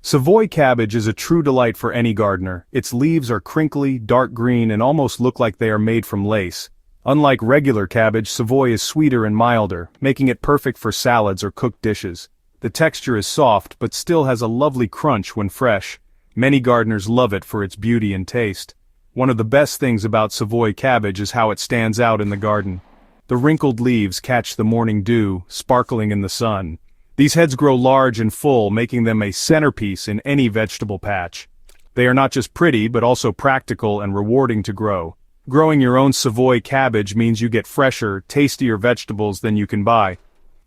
Savoy cabbage is a true delight for any gardener. Its leaves are crinkly, dark green and almost look like they are made from lace. Unlike regular cabbage, Savoy is sweeter and milder, making it perfect for salads or cooked dishes. The texture is soft but still has a lovely crunch when fresh. Many gardeners love it for its beauty and taste. One of the best things about Savoy cabbage is how it stands out in the garden. The wrinkled leaves catch the morning dew, sparkling in the sun. These heads grow large and full, making them a centerpiece in any vegetable patch. They are not just pretty, but also practical and rewarding to grow. Growing your own Savoy cabbage means you get fresher, tastier vegetables than you can buy.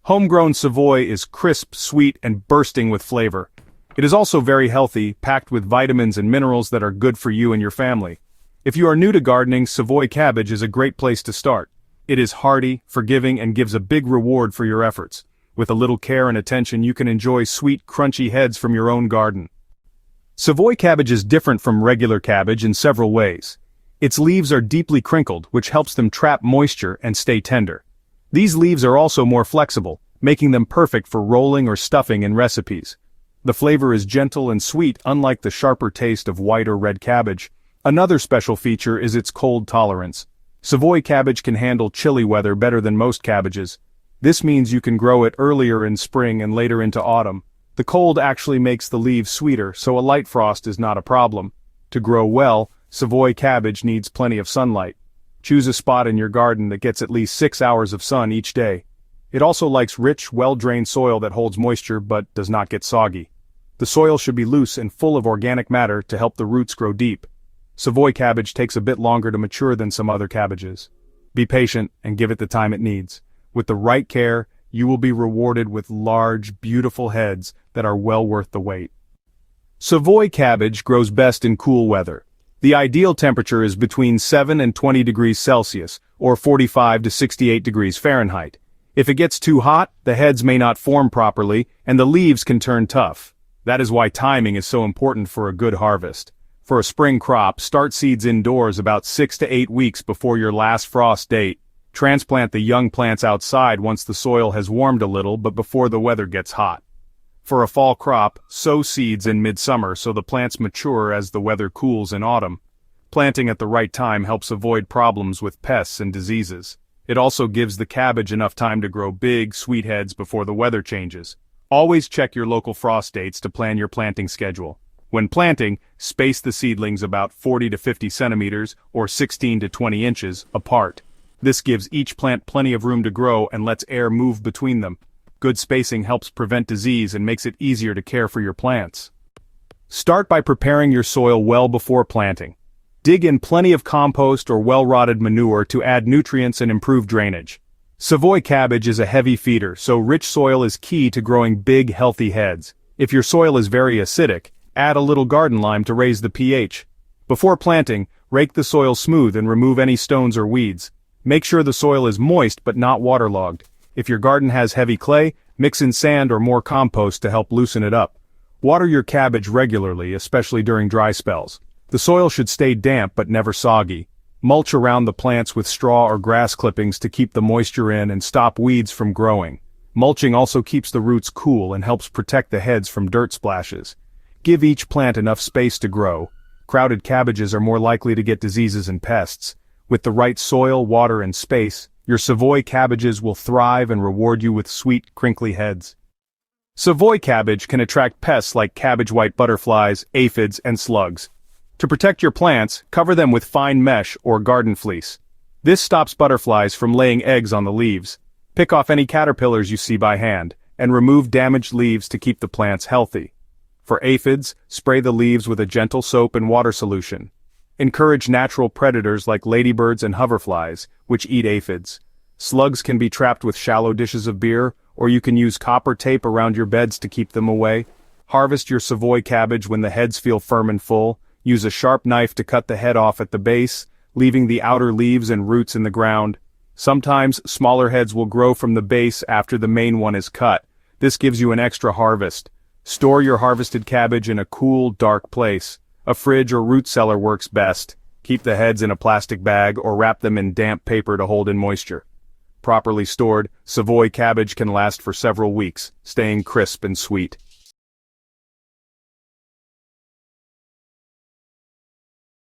Homegrown Savoy is crisp, sweet, and bursting with flavor. It is also very healthy, packed with vitamins and minerals that are good for you and your family. If you are new to gardening, Savoy cabbage is a great place to start. It is hearty, forgiving, and gives a big reward for your efforts. With a little care and attention, you can enjoy sweet, crunchy heads from your own garden. Savoy cabbage is different from regular cabbage in several ways. Its leaves are deeply crinkled, which helps them trap moisture and stay tender. These leaves are also more flexible, making them perfect for rolling or stuffing in recipes. The flavor is gentle and sweet, unlike the sharper taste of white or red cabbage. Another special feature is its cold tolerance. Savoy cabbage can handle chilly weather better than most cabbages. This means you can grow it earlier in spring and later into autumn. The cold actually makes the leaves sweeter, so a light frost is not a problem. To grow well, Savoy cabbage needs plenty of sunlight. Choose a spot in your garden that gets at least 6 hours of sun each day. It also likes rich, well-drained soil that holds moisture but does not get soggy. The soil should be loose and full of organic matter to help the roots grow deep. Savoy cabbage takes a bit longer to mature than some other cabbages. Be patient and give it the time it needs. With the right care, you will be rewarded with large, beautiful heads that are well worth the wait. Savoy cabbage grows best in cool weather. The ideal temperature is between 7 and 20 degrees Celsius, or 45 to 68 degrees Fahrenheit. If it gets too hot, the heads may not form properly, and the leaves can turn tough. That is why timing is so important for a good harvest. For a spring crop, start seeds indoors about 6 to 8 weeks before your last frost date. Transplant the young plants outside once the soil has warmed a little but before the weather gets hot. For a fall crop, sow seeds in midsummer so the plants mature as the weather cools in autumn. Planting at the right time helps avoid problems with pests and diseases. It also gives the cabbage enough time to grow big, sweet heads before the weather changes. Always check your local frost dates to plan your planting schedule. When planting, space the seedlings about 40 to 50 centimeters or 16 to 20 inches apart. This gives each plant plenty of room to grow and lets air move between them. Good spacing helps prevent disease and makes it easier to care for your plants. Start by preparing your soil well before planting. Dig in plenty of compost or well-rotted manure to add nutrients and improve drainage. Savoy cabbage is a heavy feeder, so rich soil is key to growing big, healthy heads. If your soil is very acidic, add a little garden lime to raise the pH. Before planting, rake the soil smooth and remove any stones or weeds. Make sure the soil is moist but not waterlogged. If your garden has heavy clay, mix in sand or more compost to help loosen it up. Water your cabbage regularly, especially during dry spells. The soil should stay damp but never soggy. Mulch around the plants with straw or grass clippings to keep the moisture in and stop weeds from growing. Mulching also keeps the roots cool and helps protect the heads from dirt splashes. Give each plant enough space to grow. Crowded cabbages are more likely to get diseases and pests. With the right soil, water, and space, your Savoy cabbages will thrive and reward you with sweet, crinkly heads. Savoy cabbage can attract pests like cabbage white butterflies, aphids, and slugs. To protect your plants, cover them with fine mesh or garden fleece. This stops butterflies from laying eggs on the leaves. Pick off any caterpillars you see by hand, and remove damaged leaves to keep the plants healthy. For aphids, spray the leaves with a gentle soap and water solution. Encourage natural predators like ladybirds and hoverflies, which eat aphids. Slugs can be trapped with shallow dishes of beer, or you can use copper tape around your beds to keep them away. Harvest your Savoy cabbage when the heads feel firm and full. Use a sharp knife to cut the head off at the base, leaving the outer leaves and roots in the ground. Sometimes, smaller heads will grow from the base after the main one is cut. This gives you an extra harvest. Store your harvested cabbage in a cool, dark place. A fridge or root cellar works best. Keep the heads in a plastic bag or wrap them in damp paper to hold in moisture. Properly stored, Savoy cabbage can last for several weeks, staying crisp and sweet.